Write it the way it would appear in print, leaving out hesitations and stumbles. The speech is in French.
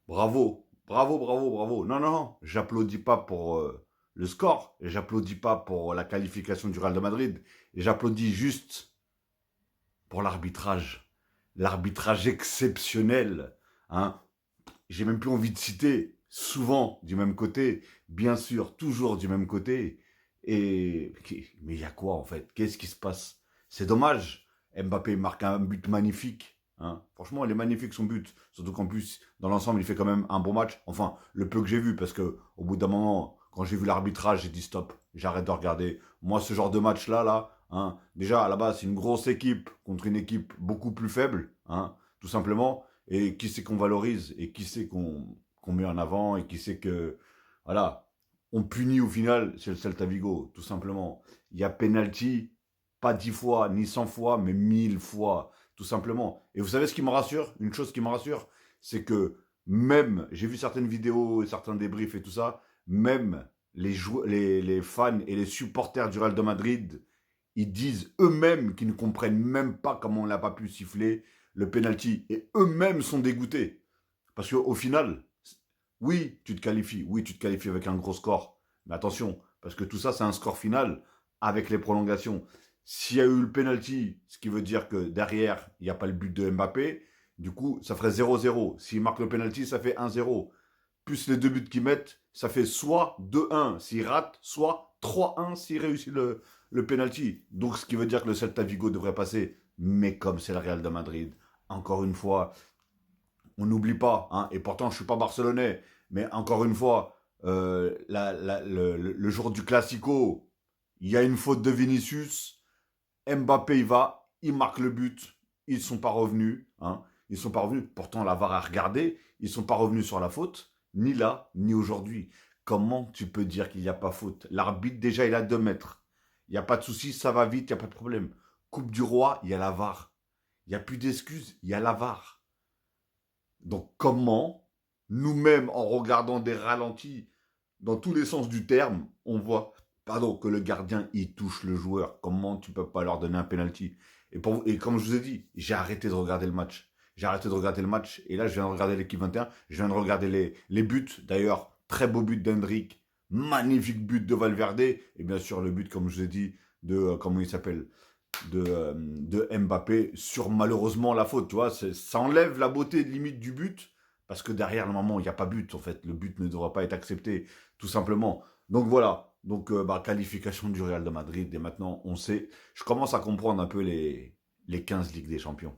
Bravo, bravo, bravo, bravo. Non, non, non, j'applaudis pas pour le score, et j'applaudis pas pour la qualification du Real de Madrid, et j'applaudis juste pour l'arbitrage. L'arbitrage exceptionnel. Hein. J'ai même plus envie de citer, souvent du même côté, bien sûr, toujours du même côté. Et mais il y a quoi en fait? Qu'est-ce qui se passe? C'est dommage. Mbappé marque un but magnifique. Hein. Franchement, il est magnifique son but. Surtout qu'en plus, dans l'ensemble, il fait quand même un bon match. Enfin, le peu que j'ai vu, parce que au bout d'un moment, quand j'ai vu l'arbitrage, j'ai dit stop, j'arrête de regarder. Moi, ce genre de match-là, hein, déjà à la base, c'est une grosse équipe contre une équipe beaucoup plus faible, hein, tout simplement. Et qui c'est qu'on valorise et qui c'est qu'on met en avant et qui c'est que, voilà, on punit au final, c'est le Celta Vigo, tout simplement. Il y a penalty, pas 10 fois, ni 100 fois, mais 1000 fois, tout simplement. Et vous savez ce qui me rassure? Une chose qui me rassure, c'est que même, j'ai vu certaines vidéos et certains débriefs et tout ça, même les fans et les supporters du Real de Madrid, ils disent eux-mêmes qu'ils ne comprennent même pas comment on n'a pas pu siffler le penalty. Et eux-mêmes sont dégoûtés. Parce qu'au final, oui, tu te qualifies. Oui, tu te qualifies avec un gros score. Mais attention, parce que tout ça, c'est un score final avec les prolongations. S'il y a eu le penalty, ce qui veut dire que derrière, il n'y a pas le but de Mbappé, du coup, ça ferait 0-0. S'il marque le penalty, ça fait 1-0. Plus les deux buts qu'ils mettent, ça fait soit 2-1 s'il rate, soit 3-1 s'il réussit le penalty. Donc, ce qui veut dire que le Celta Vigo devrait passer. Mais comme c'est le Real de Madrid, encore une fois, on n'oublie pas, hein, et pourtant je suis pas barcelonais, mais encore une fois, le jour du Classico, il y a une faute de Vinicius, Mbappé il va, il marque le but, ils sont pas revenus, hein, ils sont pas revenus, pourtant la VAR a regardé, ils sont pas revenus sur la faute, ni là, ni aujourd'hui. Comment tu peux dire qu'il n'y a pas faute? L'arbitre déjà il a 2 mètres, il n'y a pas de souci, ça va vite, il n'y a pas de problème. Coupe du roi, il y a la VAR, il n'y a plus d'excuses, il y a la VAR. Donc comment, nous-mêmes, en regardant des ralentis dans tous les sens du terme, on voit pardon, que le gardien, il touche le joueur. Comment tu peux pas leur donner un penalty et comme je vous ai dit, j'ai arrêté de regarder le match. J'ai arrêté de regarder le match. Et là, je viens de regarder l'équipe 21. Je viens de regarder les buts. D'ailleurs, très beau but d'Hendrick. Magnifique but de Valverde. Et bien sûr, le but, comme je vous ai dit, de, comment il s'appelle, de Mbappé sur malheureusement la faute, tu vois, ça enlève la beauté limite du but, parce que derrière, normalement, il n'y a pas but, en fait, le but ne devra pas être accepté, tout simplement. Donc voilà, donc qualification du Real de Madrid, et maintenant, on sait, je commence à comprendre un peu les 15 Ligues des Champions.